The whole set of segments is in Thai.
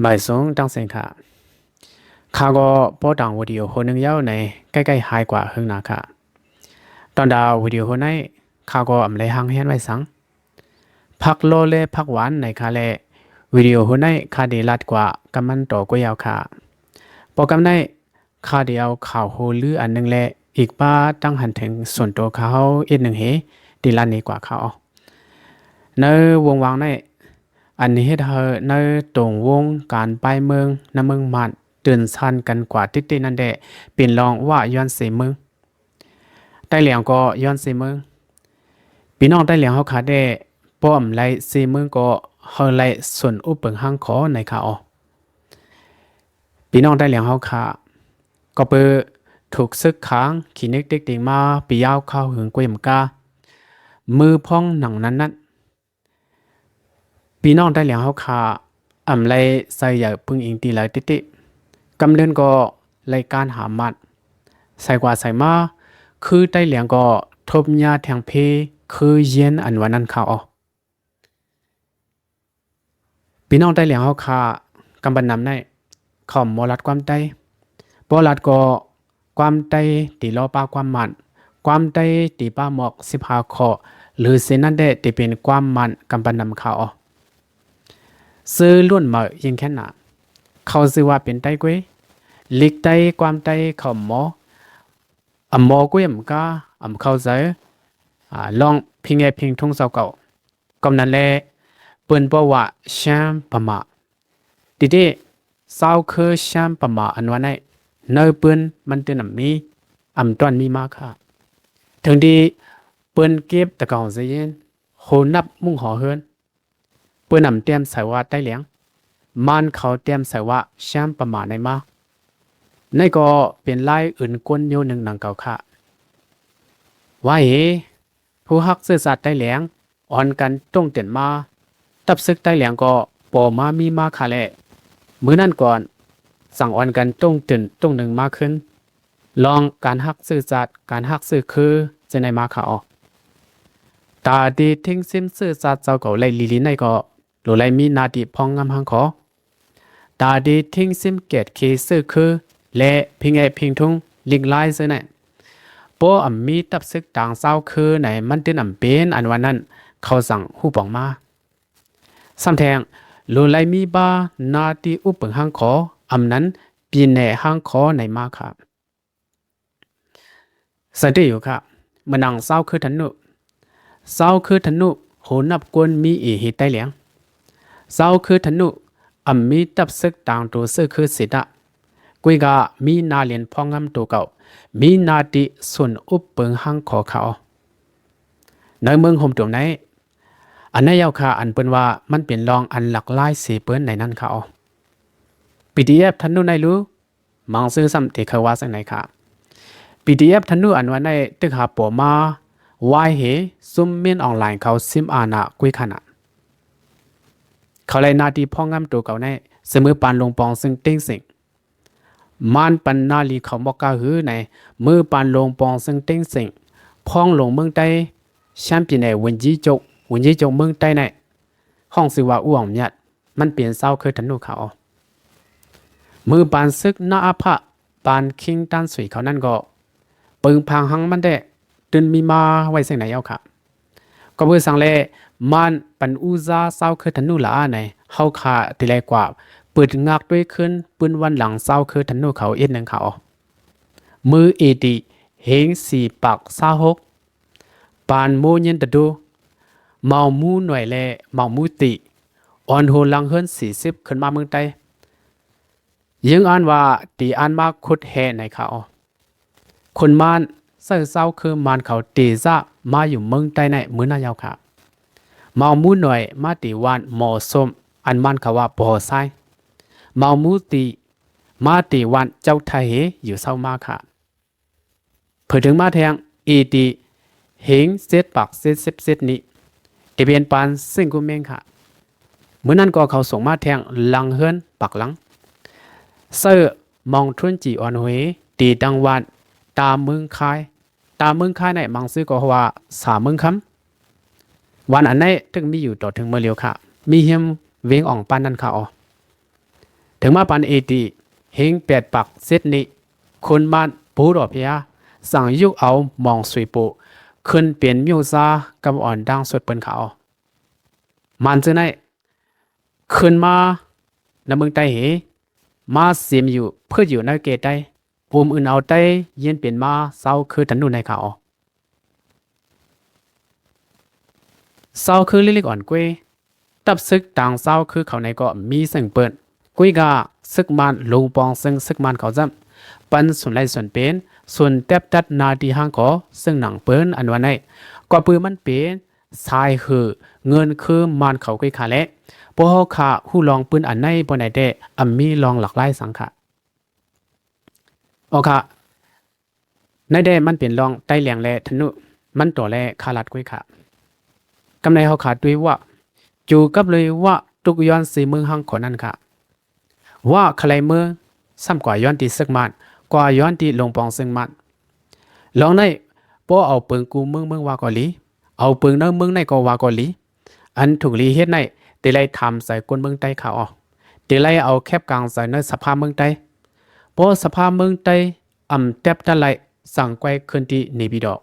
บ่ายสองตั้งเสียงค่ะข้าก็พอดังวิดีโอคนหนึ่งยาวในใกล้ๆหายกว่าหึงนาค่ะตอนดาววิดีโอคนไหนข้าก็อำเลยหังเฮียนไว้สังพักโลเลพักหวานในคาเลวิดีโอคนไหนข้าดีลัดกว่ากำมันต่อก็ยาวค่ะโปรแกรมไหนข้าเดียวข่าวโฮลืออันหนึ่งและอีกป้าตั้งหันถึงส่วนตัวเขาอีกหนึ่งเหดีลันนี้กว่าเขาในวงวางในอันนี้เฮ็ดให้ในตรงวงการไปเมืองนเมืองมันตื่นชันกันกว่าติดๆนั่นแหละเป็นรองว่าย้อนเสเมืองใต้เหลียงก็ย้อนเสเมืองพี่น้องใต้เหลียงเฮาขาได้ป้อมไล่เสเมืองก็เฮาไล่ส่วนอุปเปิงห้างขอในขาออพี่น้องใต้เหลียงเฮาขาก็เปิถูกซึกค้างขี้นึกเด็กๆมาปียาวเข้าหึงกวยมกามือพ้องหนังนั้นพี่น้องได้เหลียงเฮาคาอำไลใส่อย่าพึ่งอิงตีหลายติกำเล่นก็รายการหามัดใส่กว่าใส่มาคือได้เหลียงก็ทบยาแทงเพคือเย็นอันวันนั้นเขาพี่น้องได้เหลียงเฮาคากำบันนำได้ขอมมรัดความใต้บ่รัดก็ความใต้ตีล้อป้าความมันความใต้ตีป้าหมอก15ข้อหรือเส้นนั้นได้ตีเป็นความมันกำบันนำเขาซื้อล้วนมายิงแค่หนาเขาซื้อว่าเป็นไต้กวยลิกไต้ความไต้เขาหมอหมอกวยมกาเข้าใจลองพิงไอพิงทุ่งเสาเก่ากำนั้นแลเปิ้นบอกว่าแชมปะมาดิเดเศร้าคือแชมปะมาอันวันไหนเนอเปิ้นมันตื่นมีตอนมีมากค่ะถึงดีเปิ้นเก็บตะกองเสียนโหนับมุ่งหอเฮือนเปิ้นเตรียมใส่ว่าใต้เหลียงมันเขาเตรียมใส่ว่าแชมประมาณในมาในก็เป็นลายอื่นก้นโยหนึ่งหนังเก่าค่ะว่าผู้ฮักซื่อสัตย์ใต้เหลียงอ่อนกันต้องเตียนมาตับซึกใต้เหลียงก็ปอมามีมาค่ะแหละมื้อนั้นก่อนสั่งอ่อนกันต้องตื่นต้องหนึ่งมากขึ้นลองการฮักซื่อสัตย์การฮักซื่อคือจะในมาค่ะตาดีทิ้งซิมซื่อสัตย์เจ้าเก่าไล่ลีลีในก็หรือไล่มีนาดีพองงามหังขอตาดีทิ้งซิมเกตเคซื่อคือและพิงไอพิงทุ่งลิงไลซ์เนี่ยปอมีตับซึกต่างเศร้าคือไหนมันตื่นเป็นอันวันนั้นเขาสั่งหูปองมาซ้ำแทงหรือไล่มีบานาดีอุปเปิงหังขอนั้นปีแหน่หังขอในมาค่ะสวัสดีอยู่ค่ะมันนังเศร้าคือทันนุเศร้าคือทันนุโหนับกวนมีอีหิใต้เหลียงเศร้าคือทันนุมีตับซึกต่างตัวซึกคือสิดะกุยกามีนาเลียนพองงำตัวเก่ามีนาติส่วนอุปเปิงหังขอเขาในเมืองโฮมตัวไหนอันนี้ยาวค่ะอันเป็นว่ามันเป็นรองอันหลักลายสีเปิ้นในนั้นเขาPDF ทันนุในรู้มังซื้อซ้ำที่เขาว่าสังไหนค่ะ PDF ทันนุอันว่าในตึกหาปัวมาวายเหซุ่มเมียนออนไลน์เขาซิมอาณากุยขนาดเขาเลยนาทีพ่องงำตัวเก่าในเสมอปานลงปองซึ่งเต็งสิงมันปันนาลีเขาบอกกาหือในมือปานลงปองซึ่งเต็งสิงพ่องลงเมืองใต้แชมป์ปีในวันยี่จกเมืองใต้ในห้องสิว่าอ้วงยัดมันเปลี่ยนเศร้าคือทันนุเขามือปานซึกนาอาภะปานคิงตันสุยเขานั่นก็ปึงพังหังมันได้ตื่นมีมาไว้เสียงไหนเอาค่ะก็เพื่อสั่งเลมันปันอูซาเศร้าคือทันนุหลาในเฮาขาติแลกว่าเปิดงักด้วยขึ้นปืนวันหลังเศร้าคือทันนุเขาเอ็ดหนึ่งเขามือเอดีเฮงสี่ปักซาหกปานโมเย็นตะดูเมามูหน่วยแลเมามูติอ่อนโหลังเฮิรน40ขึ้นมาเมืองใต้ยังอ่านว่าตีอ่านมาคุดแห่ในเขาคนมานเศร้าคือมานเขาตีซะมาอยู่เมืองใต้ในมื้อหน้ายาวค่ะเมามูหน่อยมาตีวานหมอส้มอันมันเขาว่าบ่อไซเมามูตีมาตีวานเจ้าไทยอยู่เศร้ามาค่ะเพื่อถึงมาแทงอีตีเฮงเซตปักเซตนี้ที่เป็นปานซึ่งกูเมงค่ะเมื่อนั้นก็เขาส่งมาแทงลังเฮิรนปักหลังเซอร์มองทุนจีออนเวตีดังวันตาเมืองคายในมังซื้อก็ว่า3 เมืองคำวันอันไหนถึงมีอยู่ต่อถึงเมื่อเลียวค่ะมีเฮียมเวงอ่องปานนั้นค่ะ ถึงมาปันเอตีเฮงแปดปักเซตนี้คนบ้านปูดอเพียสั่งยุกเอามองสวยปูขึ้นเปลี่ยนมิวซากำอ่อนดังสดเปิ้นเขามันจะไหนขึ้นมาในเมืองไต้เหมาเสียมอยู่เพื่ออยู่ในเกตได้ปุ่มอื่นเอาได้เย็นเปลี่ยนมาเศร้าคือทันดูในเขาเศร้าคือลิลิกอ่อนกวยตับซึกต่างเศร้าคือเขาในก็มีเสียงเปิดกุยกาซึกมันลงปองซึ่งซึกมันเขาจำปันส่วนไรส่วนเป็นส่วนเต็บตัดนาดีห้างก็ซึ่งหนังเปิ้นอันวันไหนก็ปืนมันเป็นสายคือเงินคือมันเขากุยขาเละพวกเขาขาหูลองปืนอันไหนบนไหนเดอัมมีลองหลักไล่สังขะโอค่ะในเดมันเป็นลองไตเหลียงแลธนุมันตัวแลคาลัดกุยขากำในเขาขาดด้วยว่าจูกับเลยว่าตุกย้อนสีเมืองห้างขอนั่นค่ะว่าใครเมืองซ้ำกว่าย้อนตีซึกมันกว่าย้อนตีลงปองซึ่งมันลองในป้อเอาปืนกูเมืองว่าก่อลีเอาปืนเนื้อเมืองในก็ว่าก่อลีอันถูกลีเฮ็ดในตีไล่ทำใส่ก้นเมืองใต้เขาออกตีไล่เอาแคบกลางใส่ในสภาพเมืองใต้ป้อสภาพเมืองใต้แทบตะไลสั่งไกวขึ้นที่นีบีดอก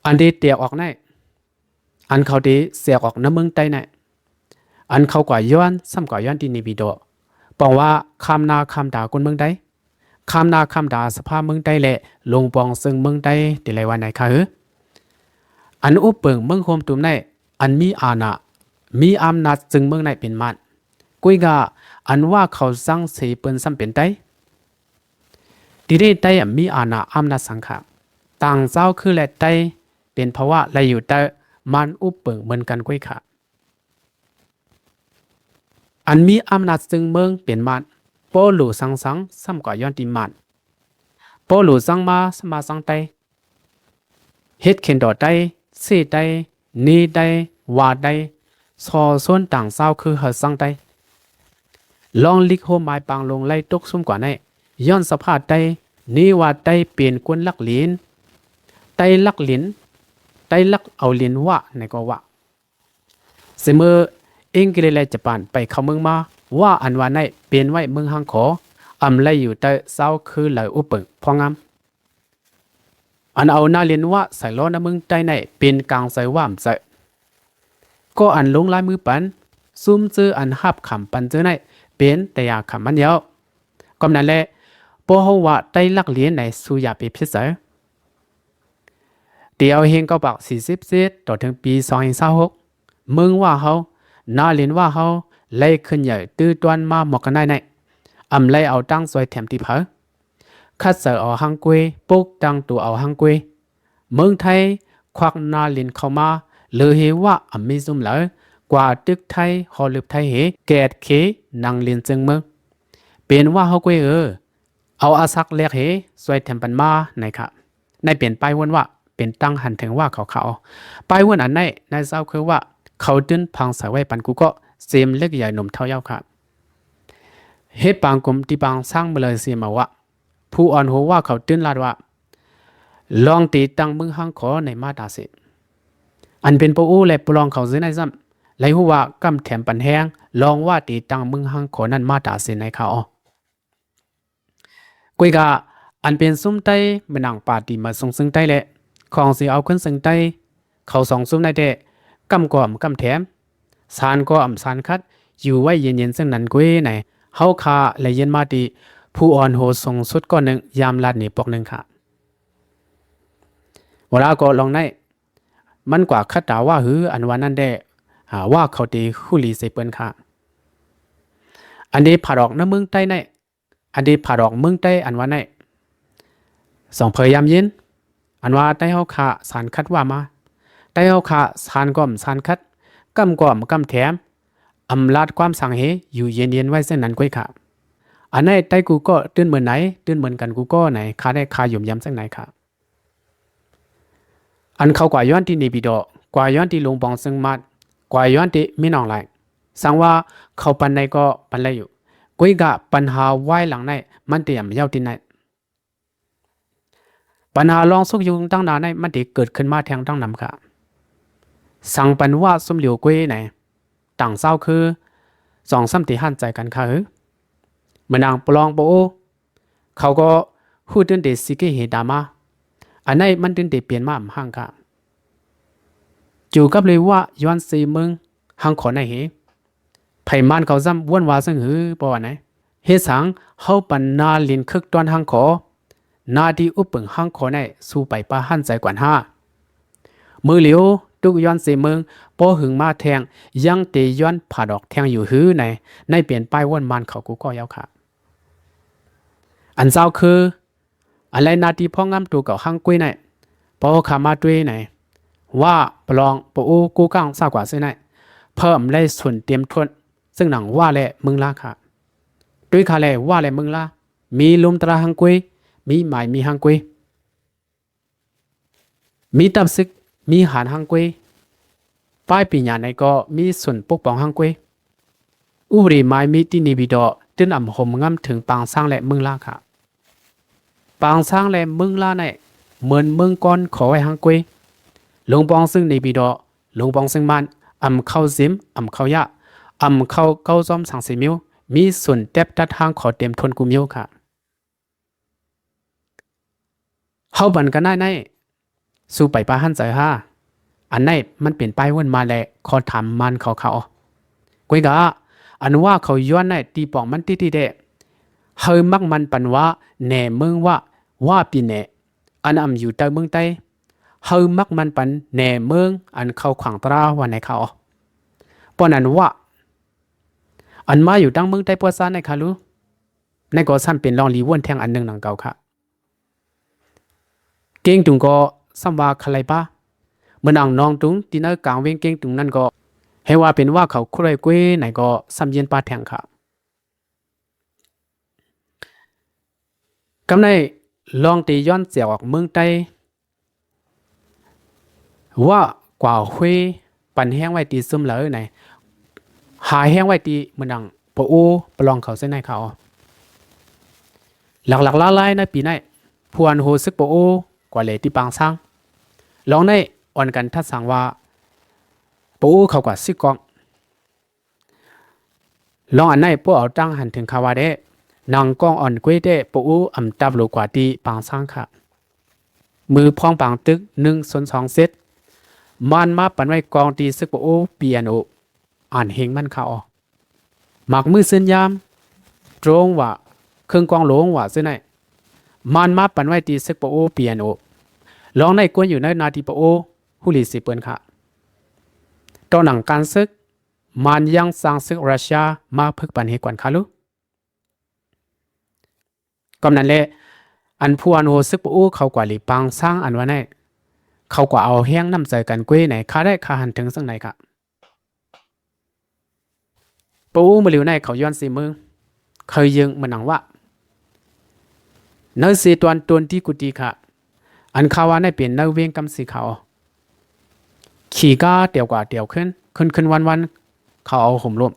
อันที่เตียกออกในอันเขาที่เสียออกน้ำเมืองใต้ในอันเขากว่าย้อนซ้ำกว่าย้อนที่นีบีดอกบอกว่าคำนาคำด่าคนเมืองใดคำนาคำด่าสภาพเมืองใดแหละลงปองซึ่งเมืองใดตีไรวันไหนคะอันอุปเปิงเมืองโฮมตุ่มในอันมีอาณามีอำนาจจึงเมืองในเป็นมันกุยกาอันว่าเขาสร้างเสียเปิ้นซ้ำเป็นใดดีได้ใดมีอาณาอำนาจสังขะต่างเจ้าคือแหละใดเป็นเพราะว่าไรอยู่แต่มันอุปเปิงเหมือนกันกุยค่ะอันมีอำนาจจึงเมืองเป็นมันโปหลูสังซ้ำกว่าย้อนติมันโปหลูสังมาสมาสังไตเฮ็ดเข็นดอไตเสไตนีไตวาไตซอส่วนต่างเศร้าคือเหสังไตลองลิกโฮมายปังลงไล่ตกซุ่มกว่าในย้อนสภาพไตนีวาไตเปลี่ยนกวนลักหลินไตลักหลินไตลักเอาลินว่าในก็ว่าเสมอเองกิเลสญี่ปุ่นไปเข้าเมืองมาว่าอันว่าในเปลี่ยนไว้เมืองฮังขอไลอยู่แต่เศร้าคือไหลอุปเปิงพองามอันเอาหน้าเรียนว่าใส่ล้อน้ำมึงใจในเป็นกลางใส่ว่ามใส่ก็อันลงลายมือปันซุ่มเจออันหับขำปันเจอในเป็นแต่อยากขำมันเยอะก็นั่นแหละพอเขาว่าได้ลักเรียนในสุยาไปพิเศษเดี๋ยวเฮงก็บอก40 เซตต่อถึงปี2026มึงว่าเขาหน้าเรียนว่าเขาไล่ขึ้นใหญ่ตื้อตวนมาหมอกกันได้ในไล่เอาตั้งซอยแถมที่เพอคัดเสือเอาหังกวยปุกตั้งตัวเอาหังกวยเมืองไทยควักนาลินเข้ามาเลยเฮว่ามีซุ่มเหลอกว่าตึกไทยฮอลลึบไทยเฮแกดเคนางลินจึงเมืองเป็นว่าเขากวยเอาอาซักเรียกเฮสวยแถมปันมาในครับในเปลี่ยนไปวนว่าเป็นตั้งหันถึงว่าเขาไปวนอันในเศร้าคือว่าเขาดึนพังสายไว้ปันกูก็เสียมเล็กใหญ่หนุ่มเท่าเย้าครับเฮ็ดปางกลมที่ปางสร้างมาเลยเสียมาว่าผู้อ่อนหัวว่าเขาตื้นลาดว่าลองตีตั้งมึงห้างขอในมาตาสิอันเป็นปูอู้และปลองเขาซื้อในซ้ำไรหัวว่ากำแถมปันแห้งลองว่าตีตั้งมึงห้างขอนั่นมาตาสิในเขากุยกาอันเป็นซุ้มไตมันหนังปาตีมาส่งซึ่งไตแหละของสิเอาขึ้นซึ่งไตเขาสองซุ้มในเดะกำก่อมกำแถมสานก็สานคัดอยู่ไว้เย็นซึ่งนั้นกุยไหนเฮาคาและเย็นมาตีผู้อ่อนโหส่งสุดก้อนหนึ่งยามลาดนี่ปอกหนึ่งค่ะเวลาก็ลองในมันกว่าคัดดาว่าอันวันนั้นได้ว่าเขาตีคู่ลีเสเปิ้นค่ะอันนี้ผ่าดอกน้ำเมืองใต้ในอันนี้ผ่าดอกเมืองใต้อันวันในสองเพยยามเย็นอันว่าใต้เฮาคาสารคัดว่ามาใต้เฮาคาสารก่อมสารคัดกำก่อมกำแถมลาดความสังเหอยู่เย็นไว้เส้นนั้นก้อยค่ะอันไหนใต้กูก็ตื่นเหมือนไหนตื่นเหมือนกันกูก็ไหนคาได้คาหยุ่มย้ำสักไหนค่ะอันเขากว่าย้อนที่นีบิดอกว่าย้อนที่ลงบองซึ่งมัดกว่าย้อนที่ไม่นองไหลสังว่าเขาปันในก็ปันไรอยู่กุยกะปัญหาไว้หลังในมันเตรียมเย้าที่ไหนปัญหาลองสุกยุงตั้งนานในมันเตเกิดขึ้นมาแทงตั้งนำค่ะสั่งปันว่าสมเหลียวกุยไหนต่างเศร้าคือ 2-3ตีหันใจกันค่ะเมื่อนางปลองโปโอเขาก็พูดเดินเดสิเกเฮดามาอันไหนมันเดินเดเปลี่ยนมาห่างค่ะจูกับเลยว่าย้อนซีเมืองห่างขอในเหไผ่มันเขาจำวนว่าซึ่งหือปว่าไหนเฮสังเฮาปันนาลินคึกตอนห่างขอนาดีอุปปึงห่างขอในสู้ไปป้าหันใจกว่ามือเหลียวตุกย้อนซีเมืองปอหึงมาแทงยังเตย้อนผ่าดอกแทงอยู่หือในเปลี่ยนป้ายวนมันเขากูก็ยาวค่ะอันเจ้าคืออะไรนาทีพ่องามตัวเก่าห้างกุ้ยไหนพอขามาด้วยไหนว่าปลองปอูกูก้างซากว่าซึ่งไหนเพิ่มได้ส่วนเตรียมทวนซึ่งหนังว่าแหละมึงละค่ะด้วยขาแหละว่าแหละมึงละมีลมตราห้างกุ้ยมีหมายมีห้างกุ้ยมีตับซึกมีหานห้างกุ้ยป้ายปีญาในก็มีส่วนปกป้องห้างกุ้ยอุบรีไม้มีที่นิบิดอตึ้นอ่ำหมงำถึงปางสร้างและมึงละค่ะปางสร้างและมึงล่าในเหมือนมึงก้อนขอไว้หังกวยหลวงปองซึ่งในปีดอหลวงปองซึ่งมันเข้าซิมเข้ายะเข้าเก้าซ้อมสังสีมิวมีส่วนเต็บตัดทางขอเต็มทนกุมิวค่ะเฮาบันกันได้ในสู้ไปปาหันใจฮะอันไหนมันเปลี่ยนไปวนมาแหละขอถามมันเขากวยกะอันว่าเขาย้อนในตีปองมันตีเดเฮามักมันปันว่าแหน่เมืองว่าปีแหน่อันอยู่ใต้เมืองใต้เฮามักมันปันแหน่เมืองอันเข้าขวางตราวันไหนเขาปอนั้นว่าอันมาอยู่ตั้งเมืองใต้ปัวซาในคาลูในก็ซ้ำเป็นลองลีวนแทงอันหนึ่งหนังเก่าค่ะเก่งตุงก็ซ้ำว่าใครป้าเมื่อนางน้องตุงที่นั่งกลางเวงเก่งตุงนั่นก็ให้ว่าเป็นว่าเขาคุยกุ้ยไหนก็ซ้ำเย็นป้าแทงค่ะกำในลองตีย้อนเสียออกเมืองใต้ว่ากว่าห้วยปั่นแห้งไว้ตีซึมเลยไหนหาแห้งไว้ตีมันดังปะโอปลองเขาเส้นในเขาหลักๆล่าๆในปีในพวนโหซึกปะโอกว่าเลยที่ปางสร้างลองในอ่อนกันทัดสั่งว่าปะโอเขากว่าซึกกองลองอันในพวกเอาตั้งหันถึงคาวาเดนางกองอ่อนกุ้ยเดปะโอตับโลกว่าตีปางสร้างค่ะมือพองปางตึก1/2 เซตมันมาปันไว้กองตีซึกปะโอเปียโนอ่านเฮงมันเขาหมักมือเส้นยามตรงว่าเครื่องกองหลวงว่าเส้นไหนมันมาปันไว้ตีซึกปะโอเปียโนลองในกวนอยู่ในนาทีปะโอหุลิสิเปิ้นค่ะตอนหนังการซึกมันยังสร้างซึกรัสเซียมาพึกปันเฮกวนคาลุกำนั้นแหละอันพวนโหซึกปะโอเขากว่าหลีปังสร้างอันว่าไหนเขาก็เอาแห้งน้ำใจกันกุ้ยไหนค่าได้ค่าหันถึงซึ่งไหนค่ะปูมาเหลียวในเขาย้อนสีมือเคยยังมันหนังว่าเนื้อสีตัวที่กุฏิค่ะอันข่าวว่าในเปลี่ยนเนื้อเวียงกำสีเขาขี่ก้าเดี่ยวกว่าเดี่ยวขึ้นวันเขาเอาห่มลม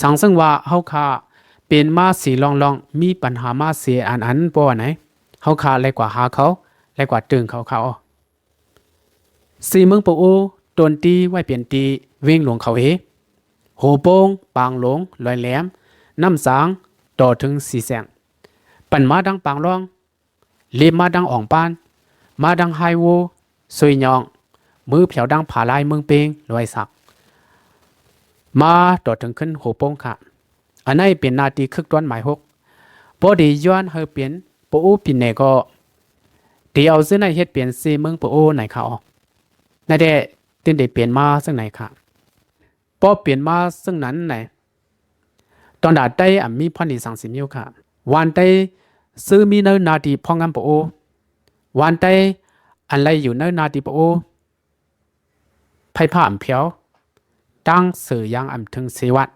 สั่งซึ่งว่าเฮาคาเป็นมาสีลองมีปัญหามาเสียอันปอไหนเฮาคาเลยกว่าหาเขาเลยกว่าตึงเขาสีเมืองปูตนตีไว้เปลี่ยนตีเวียงหลวงเขาโหโป้งปางหลงลอยแหลมน้ำสางต่อถึงสีแสงปั่นมาดังปางร่องเลียมาดังอ่องปานมาดังไฮโวสวยยองมือเผียวดังผาลายเมืองเปงลอยสักมาต่อถึงขึ้นโหโป้งค่ะอันนี้เป็นนาทีคึกต้นหมายหกพอดีย้อนเฮเปลี่ยนปูปินเนก็เดี๋ยวซื้อในเฮ็ดเปลี่ยนซีเมืองปูไหนเขาในเดตินได้เปลี่ยนมาซึ่งไหนค่ะพอเปลี่ยนมาซึ่งนั้นไหนตอนดาได้มีพันธุ์สังสิมิวค่ะวันได้ซื้อมีเนื้อนาทีพองงามปูวันได้อะไรอยู่เนื้อนาทีปูไพ่ผ้าเพียวตั้งสื่อยังถึง4 วัด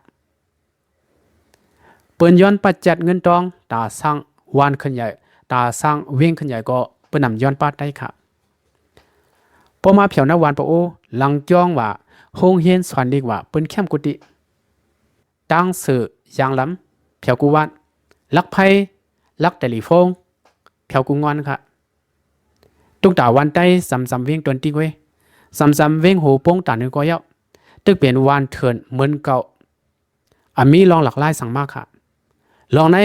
เปิ้นย้อนปัจจัดเงินทองตาสร้างวันขึ้นใหญ่ตาสร้างเวียงขึ้นใหญ่ก็เปิ้นนำย้อนปัดได้ค่ะพอมาเพียวในวันปูหลังจ้องว่าโฮงเฮียนสอนดีกว่าเปิ้นเข้มกุฏิตั้งสื่อยางล้ำเพียวกูวันลักไพ่ลักเตลิโฟงเพียวกูงอนค่ะตุกตาวันใต้ซ้ำเวียงตนตีเว้ซ้ำเวียงโหโป้งตานึงก็เยาตึกเปลี่ยนวันเถื่อนเหมือนเก่า มีลองหลากหลายสั่งมากค่ะลองใน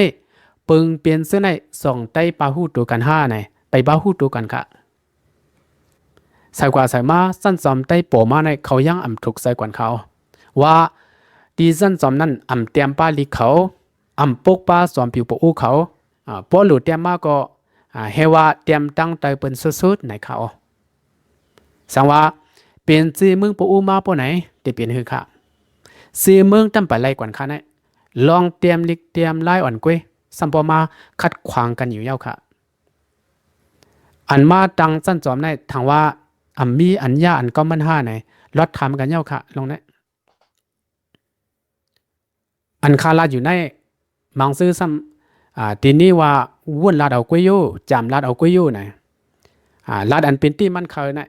ปึงเปลี่ยนเสื้อในส่องใต้ปาหูตัวกันห้าในไปบ้าหูตัวกันค่ะใส่กว่าใส่มาสั้นจอมใต้โปมาในเขายังอ่ำถูกใส่กวนเขาว่าดีสั้นจอมนั้นอ่ำเตรียมป้าลิเขาอ่ำปกป้าจอมผิวปอู้เขาป้อหลุดเตรียมมาก็เฮว่าเตรียมตั้งใจเป็นสุดๆในเขาสังว่าเปลี่ยนซีมึงปอู้มาป้อไหนเดี๋ยวเปลี่ยนคือค่ะซีมึงตั้งไปไล่กวนข้าในลองเตรียมลิกเตรียมไล่อ่อนกวยสัมปมาคัดขวางกันอยู่เย้าค่ะอันมาตังสั้นจอมในทางว่ามีอันยาอันก็มันห้าไหนลดทำกันเย้าค่ะลงในอันคาลาอยู่ในมังซื้อซ้ำทีนี้ว่าวุ่นลาดเอากวยโยจำลาดเอากวยโยไหนลาดอันเป็นที่มันเคยนะ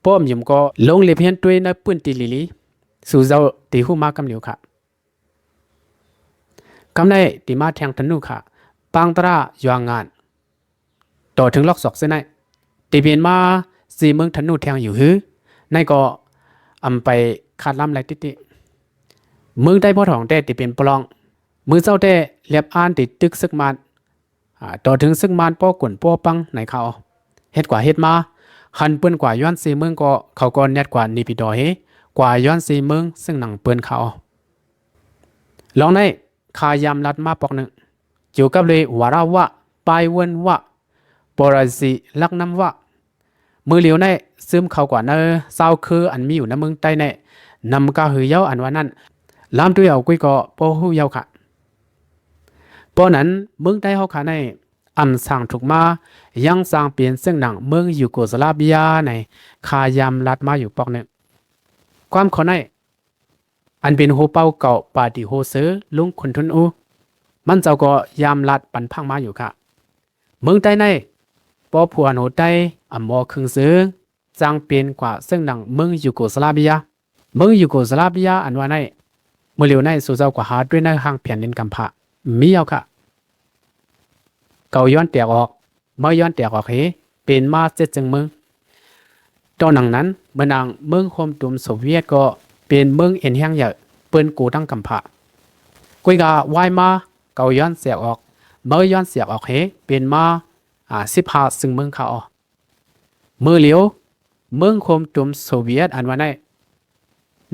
ป้อมยุ่มก็ลงเลียเพียนตัวในปืนตีลิลีสู่เจ้าตีหูมากำเหลียวค่ะกำในตีมาแทงธนูค่ะปังตรายวางงานต่อถึงล็อกศอกเส้นในตีเปลี่ยนมาสีเมืองธนูแทงอยู่หื้อในก็ไปขาดลำไหลติมือได้พ่อถองแต่ตีเป็นปลองมือเจ้าแต่เลียบอ่านติดตึกซึกมันต่อถึงซึกมันป้อกวนป้อปังในเขาเฮ็ดกว่าเฮ็ดมาหันเปิ้นกว่าย้อนสีเมืองก็เขาก็เน็ตกว่านิปิดอเฮกว่าย้อนสีเมืองซึ่งหนังเปิ้นเขาลองในขายามลัดมาปอกหนึ่งเกี่ยวกับเลยวาราวะปลายเวินวะปรสิลักน้ำวะมือเหลียวในซึมเขากว่าเนอเศร้าคืออันมีอยู่ในเมืองใต้ในนำกาหือเย้าอันว่านั้นลามตัวเอากุ้ยก็โปหูเย้าค่ะปอนั้นเมืองใต้เฮาค่ะในสร้างถูกมายังสร้างเปลี่ยนซึ่งหนังเมืองยูโกสลาเวียในขายามลัดมาอยู่ปอกหนึ่งความขอในอันเป็นโฮเป้าเก่าปาติโฮเซอลุงคนทุนอูมันเจ้าก็ยามลัดปันพังมาอยู่ค่ะเมืองใต้ในปอผัวโหใต้มอคึงซื้อจางเปลี่ยนกว่าซึ่งหนังเมืองยูโกสลาเวียเมืองยูโกสลาเวียอันว่าในเมื่อเร็วในสู่เจ้ากว่าหาด้วยในห้างเพียนดินกำพะมีเอาค่ะเก่าย้อนแตกออกเมื่อย้อนแตกออกเฮเป็นมาเจ็ดจึงเมืองตอนหนังนั้นเมื่อนางเมืองโฮมตุมโซเวียตก็เป็นเมืองเอ็นแห้งใหญ่เปิ้นกูตั้งกำพะกุยกาวายมาเก่าย้อนเสียออกเมื่อย้อนเสียออกเฮเป็นมา15ซึ่งเมืองเขามือเหลียวเมืองโฮมตุมโซเวียตอันว่าใน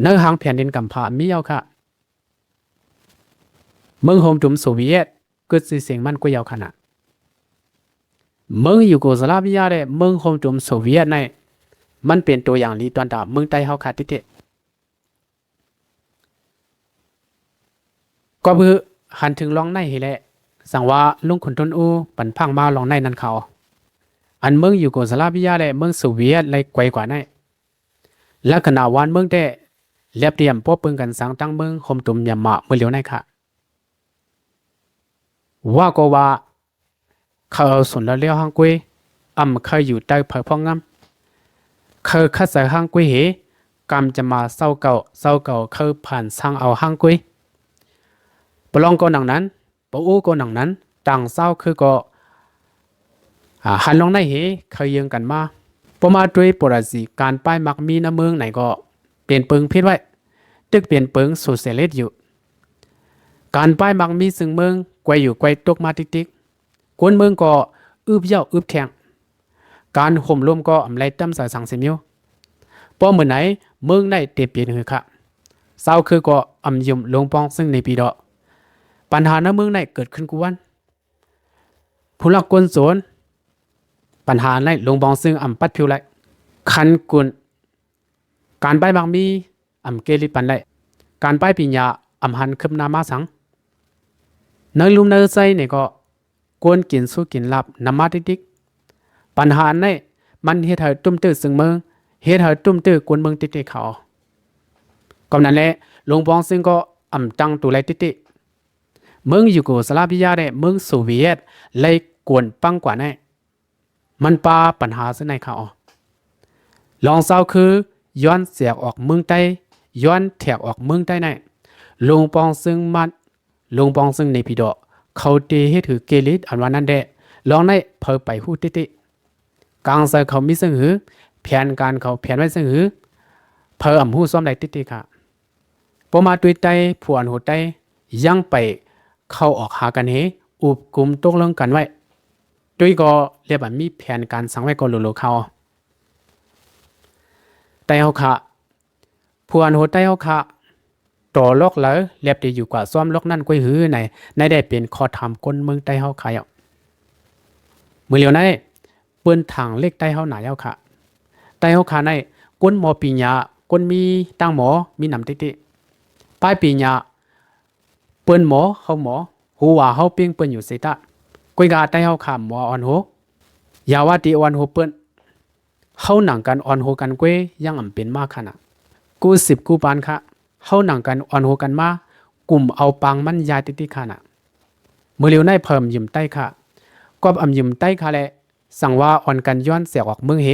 เนื้อหางแผ่นดินกำพะมีเอาค่ะเมืองโฮมตุมโซเวียตก็สิเสียงมันก็ยาวขนาดเมืองยูโกสลาเวียได้เมืองโฮมตุมโซเวียตในมันเป็นตัวอย่างลีตอนดาเมืองใต้เฮาค่ะติเตก็คือหันถึงลองในเฮแหละสั่งว่าลุงขนต้นอูปันพังมาลองในนั้นเขาอันเมืองยูโกสลาเวียได้เมืองโซเวียตเลยไกลกว่าในและขณะวันเมืองได้เรียบเรียมป้อปึงกันสังตั้งเมืองโฮมตุมยามะเมื่อเหลียวในค่ะว่าก็ว่าเขาสนแล้วเลี้ยวห้างกุ้ยเคยอยู่ใต้เผยพ่องงำเคยคัดใส่ห้างกุ้ยเหกำจะมาเศร้าเก่าเคยผ่านสร้างเอาห้างกุ้ยปลองก็หนังนั้นปอู้ก็หนังนั้นต่างเศร้าคือก็หันลงในเหเคยยืงกันมาพอมาด้วยปรสิการป้ายมักมีน้ำเมืองไหนก็เปลี่ยนเปิงพิษไว้ตึกเปลี่ยนเปิงโซเซเลตอยู่การป้ายมักมีซึ่งเมืองไกวอยู่ไกวตกมาติ๊กกวนเมืองก็อึบเย่าอึบแทงการห่มร่มก็ไรตั้มใส่สังเสมิวพอเมื่อไหนเมืองในเตเปลี่ยนหือค่ะเศร้าคือก็ยุ่มลงปองซึ่งในปีดอปัญหาในเมืองในเกิดขึ้นกวนผู้หลักกวนโซนปัญหาในลงปองซึ่งปัดผิวไหลคันกุนการป้ายบางมีเกลิปันไหลการป้ายปิญญาหันคืบนามาสังเนยลุมเนยใจเนี่ยก็กวนกินสู้กินลับน้ำมาดิกปัญหาในมันเฮ็ดให้ตุ้มตื้อซึ่งเมืองเฮ็ดให้ตุ้มตื้อกวนเมืองติดเขาก็นั่นแหละลงปองซึ่งก็ตั้งตัวไรติเมืองยูโกสลาเวียได้เมืองโซเวียตเลยกวนปังกว่าแน่มันปาปัญหาซึ่งในเขาลองเศร้าคือย้อนเสียออกเมืองใต้ย้อนแถกออกเมืองใต้ในลงปองซึ่งมันลงปองซึ่งในพีดอเขาเตให้ถือเกลิดอันว่านั้นแดลองในเพอไปหูติกลางใส่เขามีซึ่งหือแผนการเขาแผนไว้ซึ่งหือเพอหูซ้อมได้ติค่ะพอมาตุยใต้ผัวหัวใต้ ยังไปเข้าออกหากันเฮอุบกลุ่มตกลงกันไว้ด้วยก็เรียกว่ามีแผนการสั่งไว้ก็โลเขาแต่เฮาค่ะพวนโหใต้เฮาค่ะต่อลอกแล้วเรียบได้อยู่กว่าซ้อมลอกนั่นก้อยหื้อในได้เป็นข้อถามคนเมืองใต้เฮาค่ะมื้อเหลียวนั้นเปิ้นทางเลขใต้เฮาหนาเฮาค่ะใต้เฮาค่ะในก้นหมอปีญาก้นมีตั้งหมอมีนำติป้ายปีญาเปิ้นหมอเฮาหมอฮู้ว่าเฮาเปียงเปิ้นอยู่สิตะก้อยกาใต้เฮาค่ะหมออ่อนโหอย่าว่าติอ่อนโหเปิ้นเฮาหนังกันอ่อนโหกันก้อยยังอำเป็นมากขนาดกู10กูปานค่ะเฮาหนังกันอ่อนโหกันมากลุ่มเอาปังมันยาติค่ะน่ะมื้อเหลียวในเพิ่มยืมใต้ค่ะกอบอำยืมใต้ค่ะแลสั่งว่าอ่อนกันย้อนเสียออกเมืองเฮ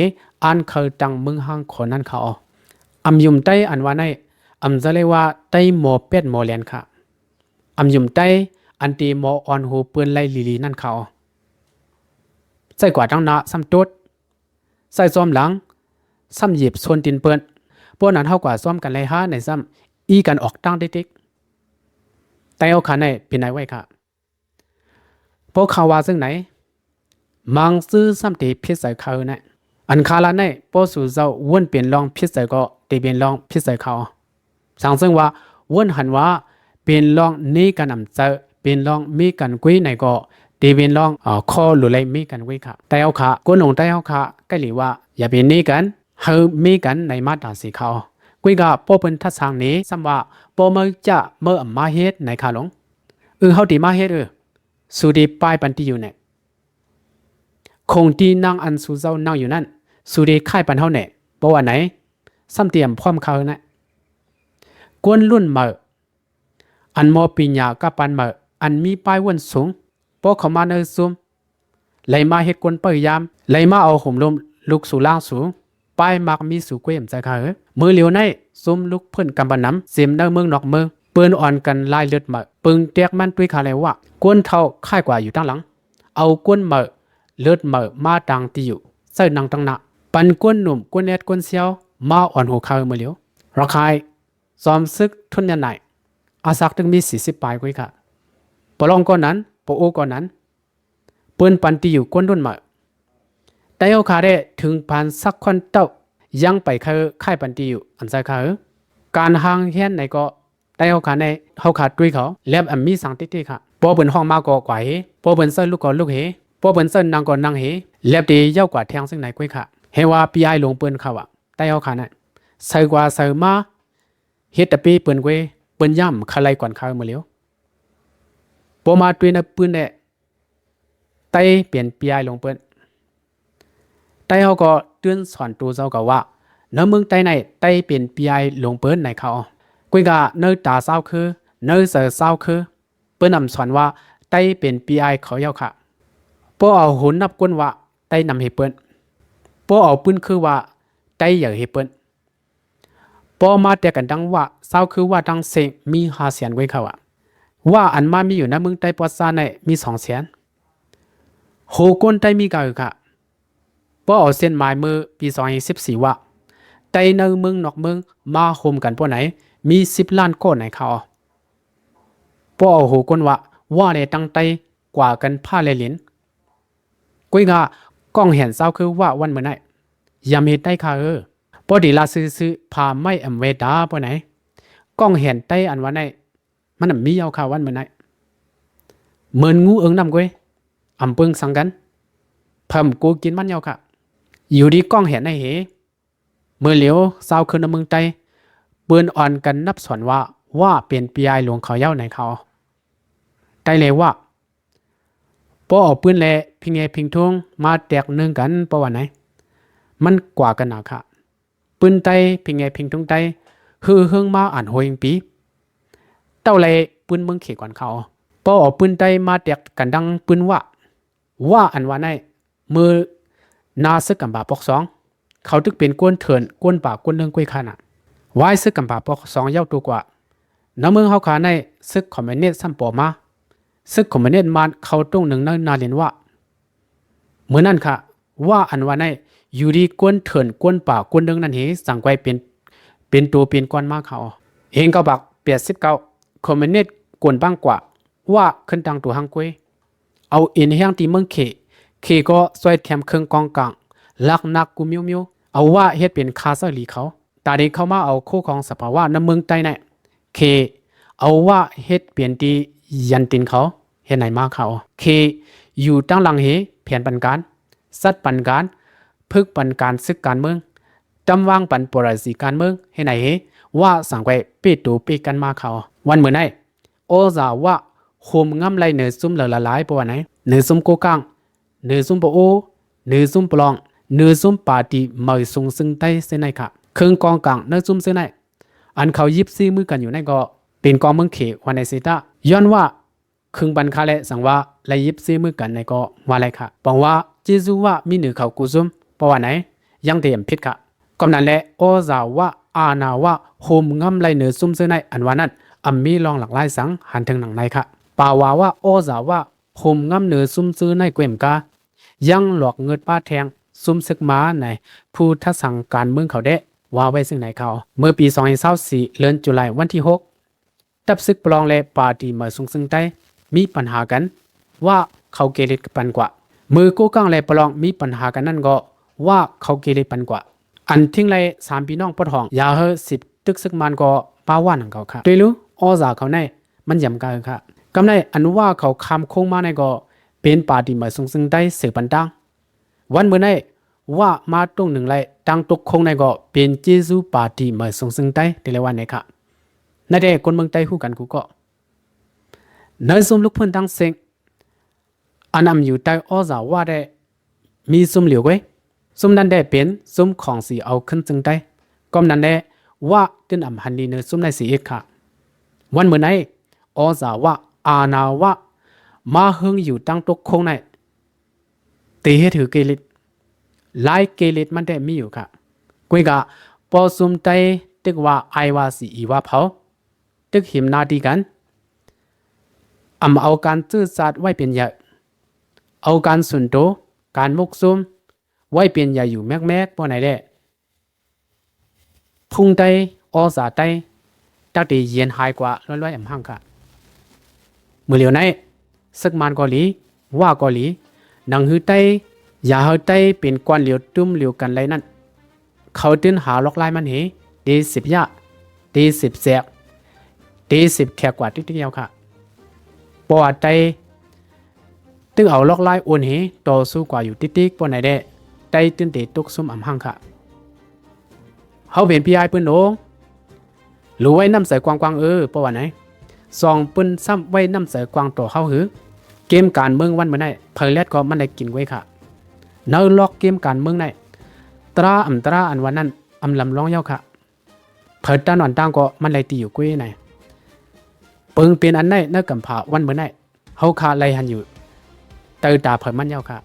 อันเคยตังเมืองห้างคนนั้นเขาอำยืมใต้อันว่าในอำจะเลยว่าใต้หมอเป็ดหมอแลนค่ะอำยืมใต้อันตีหมออ่อนโหเปิ้นไล่ลีนั่นเขาใส่กว่าตั้งหน้าซ้ำตุ๊ดใส่ซ้อมหลังซ้ำหยิบส่วนตินเปิ้นพวกนั้นเฮากว่าซ้อมกันเลยฮะในซ้ำอีกันออกตั้งติ๊กแต่เอาขาในเป็นไหนไว้ค่ะพวกเขาว่าซึ่งไหนมังซื้อซ้ำตีพิษใส่เขาเนี่ยอันคาลาในพอสู่เจ้าวนเปลี่ยนลองพิษใส่ก็ตีเปลี่ยนลองพิษใส่เขาสั่งซึ่งว่าวนหันว่าเปลี่ยนลองนี้กันนำเจอเปลี่ยนลองมีกันกุ้ยในก็ตีเปลี่ยนลองคอหรืออะไรมีกันกุ้ยค่ะแต่เอาขาก้นหงแต่เอาขาใกล้หรือว่าอย่าเป็นนี้กันเฮามีกันในมาตราสีเขากุ้ยก็พอเป็นทัศน์นี้ซ้ำว่าพอเมื่อจะเมื่อมาเฮ็ดในขาหลงเฮาตีมาเฮ็ดสุดีปลายปันที่อยู่เนี่ยคงที่นั่งอันสูเจ้านั่งอยู่นั่นสุดีค่ายปันเฮาเนี่ยบอกว่าไหนซ้ำเตรียมพร้อมเขานะกวนรุ่นเมื่ออันมอปีญากับปันเมื่ออันมีป้ายวนสูงพอเขามาเนซุมไหลมาเฮ็ดกวนเปิดยามไหลมาเอาห่มลมลุกสู่ล่างสูงป้ายมักมีสู่ก้วยใจเขามือเหลียวในซุมลุกเพิ่นกำบันน้ำเสียมเนื้อเมืองนอกเมืองเปิ้นอ่อนกันลายเลือดเมื่อปึงเตียกมันด้วยคาเลยว่ากวนเท่าค่ายกว่าอยู่ตั้งหลังเอากวนเมื่อเลือดเมื่อมาดังที่อยู่ใส่นังตั้งหน้าปันกวนหนุ่มกวนแอดกวนเซียวมาอ่อนหัวเขามือเหลียวราคายซ้อมซึกทุนยันไหนอาศักถึงมี40ปลายกุ้ยค่ะปลองก่อนนั้นปโอก่อนนั้นเปิ้นปันที่อยู่กวนรุ่นเมื่อแต่เอาขาได้ถึงพันสักคนเต้ายังไปค่ายปันที่อยู่อันใจเขาการห่างเฮียนในก็แต่เอาขาในเขาขาดด้วยเขาเล็บมีสังติติค่ะพอเปิ้นห้องมาก็กว่าเฮพอเปิ้นเส้นลูกก็ลูกเฮพอเปิ้นเส้นนางก็นางเฮเล็บดียาวกว่าแทงซึ่งไหนกุ้ยค่ะเฮว่าปีไอลงเปิ้นเขาอ่ะแต่เอาขานั้นใส่กว่าใส่มาเฮ็ดแต่ปีเปิ้นกุ้ยเปิ้นย่ำคาไลก่อนเขามาแล้วพอมาด้วยนะปืนเนี่ยไตเปลี่ยนปีไอลงเปิ้นไตเขาก็เตือนสอนตัวเจ้าก็ว่าเนื้อมึงไตไหนไตเปลี่ยนปีไอลงเปิ้นในเขากุ้ยกะเนื้อตาเศร้าคือเนื้อเสือเศร้าคือเปิ้นนำสอนว่าไตเป็นปีไอเขาเยาค่ะพอเอาหุ่นนับก้นว่าไตนำให้เปิ้นพอเอาปืนคือว่าไตอยากให้เปิ้นพอมาแต่กันดังว่าเศร้าคือว่าดังเสงมี5แสนไว้เขาว่าอันมามีอยู่นะมึงไตปอดซาในมี2แสนโหก้นไตมีกะค่ะพอเอาเส้นหมายมือปี2014ว่าไตในเมืองนอกเมืองมาโฮมกันพวกไหนมี10ล้านก้นในเขาพอเอาโหก้นว่าในตั้งไตกว่ากันผ้าเลลินกุ้ยกะก้องเห็นเศร้าคือว่าวันเมื่อไหนยามเฮ็ดได้ค่ะพอดีลาซื้อพาไม่อำเวดาปไหนก้องเห็นไตอันว่าไหนมันมีเอาค่ะวันเมื่อไหนเหมือนงูเอิงนำกุ้ยอำเปิงสังกันเพิ่มกูกินมันเอาค่ะอยู่ดีก้องเห็นได้เหเมื่อเหลียวเศร้าคืนในเมืองไตเปิ้นอ่อนกันนับสอนว่าเปลี่ยนปีไอหลวงเขาเย้าในเขาได้เลยว่าพอเอาปืนแลพิงเอพิงทงมาแตกหนึ่งกันเพราะว่าไหนมันกว่ากันหนาค่ะปืนไตพิงเอพิงทงไตฮือเฮิงมาอ่านโหยปีเต้าเลยปืนเมืองเขก่อนเขาพอเอาปืนไตมาแตกกันดังปืนว่าอันว่าไหนมือนาซึกกับบาปอก2เขาตึกเป็นกวนเถินกวนป่ากวนเรื่องกุ้ยขนาดไว้ซึกกับบาปอก2เย้าตัวกว่าน้ำเมืองเขาขาในซึกคอมมิวนิสต์ซ้ำปอมาซึกคอมมิวนิสต์มันเขาตรงหนึ่งนาเรียนว่าเมื่อนั้นค่ะว่าอันว่าในอยู่ดีกวนเถินกวนป่ากวนเรื่องนั้นเหสั่งไว้เป็นตัวเป็นก้อนมากเขาเองก็บัก89คอมมิวนิสต์ กวนบ้างกว่าว่าขึ้นดังตัวหังกวยเอาอินแห้งตีเมืองเคก็สวยแถมเครื่องกองกลางลักนักกูมิวเอาว่าเฮ็ดเป็นคาซาลีเขาตาเด็กเข้ามาเอาคู่ของสภาวะน้ำเมืองใต้เนี่ยเคเอาว่าเฮ็ดเปลี่ยนตียันตินเขาเฮ็ดไหนมาเขาเคอยู่ตั้งหลังเฮเพียนปันการสัตว์ปันการพึกปันการซึกการเมืองจำวางปันปรสีการเมืองเฮ็ดไหนเฮว่าสังไว้ปิดตูปิดกันมาเขาวันเมื่อไหนโอซาว่าโฮมงำไรเนื้อซุ่มละลายปะวันไหนเนื้อซุ่มโกกังเนื้อซุ่มปะโอเนื้อซุ่มปลองเนื้อซุ่มปาตีไม่ทรงซึ่งใต้เส้นไหนค่ะเครื่องกองกลางเนื้อซุ่มเส้นไหนอันเขายิบซี่มือกันอยู่ในก็เป็นกองเมืองเขวันในเซตาย้อนว่าเครื่องบันคาเลสังว่าและยิบซี่มือกันในก็ว่าอะไรค่ะบอกว่าเจซูว่ามีเนื้อเขากุซุ่มปะวันไหนยังเตรียมพิษค่ะกำนั้นแหละโอซาว่าอานาว่าโฮมงำไรเนื้อซุ่มเส้นไหนอันว่านั้นอัมมีลองหลักไล่สังหันถึงหนังในค่ะป่าวว่าโอซาว่าโฮมงำเนื้อซุ่มซื้อในเกวมกายังหลอกเงินป้าแทงซุ่มซึกมาในผู้ทัศงการเมืองเขาเดะว่าไว้ซึ่งไหนเขาเมื่อปี2024เดือนตุลาคมวันที่6ตับซึกปลองและปาร์ตี้มาซุงซึ่งใต้มีปัญหากันว่าเขาเกเรปันกว่ามือกู้กังและปลองมีปัญหากันนั่นก็ว่าเขาเกเรปันกว่าอันทิ้งเลย3พี่น้องปดห้องยาเฮ10ตึกซึกมันก็ป้าว่านของเขาค่ะด้วยรู้อ้อจ่าเขาในมันย่ำกันค่ะกำในอันว่าเขาคำโค้งมาในก็เป็นปาร์ตี้มาซุงซึ่งใต้สืบปันตังวันเมื่อไหร่ว่ามาตรงหนึ่งเลยตั้งตกคงในก็เป็นเจซูปาร์ตี้มาส่งซึ่งใต้เดลวันไหนค่ะนั่นเองคนเมืองใต้คู่กันกูก็ในสมลุกเพื่อนตั้งเซ็งอันนำอยู่ใต้อ้อจ่าว่าได้มีสมเหลียวไว้สมนั้นได้เป็นสมของสีเอาขึ้นซึ่งใต้ก็นั้นได้ว่าตึนอำหันดีเนื้อสมในสีเอกค่ะวันเมื่อไหร่อ้อจ่าว่าอาณาว่ามาเฮงอยู่ตั้งตกคงในตีให้ถือเกลิดไล่เกลิดมันได้มีอยู่ค่ะกุยกะพอซุมไตตึกว่าไอวาสีอีว่าเผาตึกหิมนาดีกันเอาการซื่อสัตย์ไว้เป็นใหญ่เอาการสุนโตการมุกซุมไว้เป็นใหญ่อยู่แมกปอไหนได้พุ่งไตอสาไตตักตีเย็นหายกว่าร้อยห่างค่ะเมื่อเหลียวในซึกมันกอลีว่ากอลีหนังหือไตอย่าเฮาไตเป็นกวนเหลียวตุ้มเหลียวกันไรนั่นเขาตื่นหาล็อกไล่มันเหดี10ยะดี10แสกดี10แขกกว่าติ๊กเดียวค่ะปอดไตตึงเอาล็อกไล่โอนเหต่อสู้กว่าอยู่ติ๊กปอไหนได้ไตตื่นเตตุกซุ่มห่างค่ะเฮาเป็นพี่ไอปืนโหนหรือไว้น้ำใส่กวางปอว่าไหนซองปืนซ้ำไว้น้ำใส่กวางต่อเฮาหือเกมการเมืองวันเมื่อไหร่เพลเลตก็มันได้กินไว้ค่ะเนื้อล็อกเกมการเมืองในตราอันวันนั้นลำร้องเย้าค่ะเผิดด้านวันตั้งก็มันเลยตีอยู่กุ้ยไหนเปิงเป็นอันไหนเนื้อกำผาวันเมื่อไหร่เฮาขาไล่หันอยู่เตอตาเผิดมันเย้าค่ะ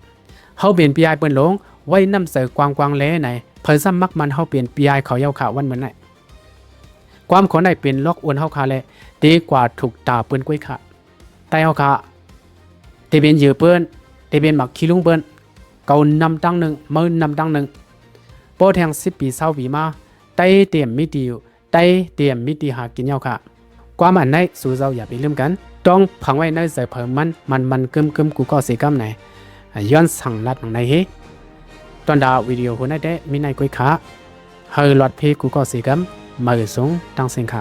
เฮาเปลี่ยนปีไอเปิ้นหลงไว้น้ำเสือกวางเล่ไหนเผิดซ้ำมักมันเฮาเปลี่ยนปีไอเขาเย้าค่ะวันเมื่อไหร่ความขอในเป็นล็อกอวนเฮาขาเลยดีกว่าถูกตาเปิ้นกุ้ยค่ะแต่เฮาขาเตเป็นยือเปิ้นเตเป็นหมักขี้ลุงเปิ้นเก่านำตั้งหนึ่งมือนำตั้งหนึ่งโปรแทง10 ปี20 ปีมาไต้เตรียมมิติอยู่ไต้เตรียมมิติหากินเย้าค่ะความอันไหนสู้เจ้าอย่าไปลืมกันต้องพังไว้ในใจเพิ่มมันกึมกูก็เสียกำไหนย้อนสั่งลัดหนังในเฮตอนดาววิดีโอคนได้มีในกุ้ยขาเฮอหลอดเพกูก็เสียกำมือสูงตั้งเสียงค่ะ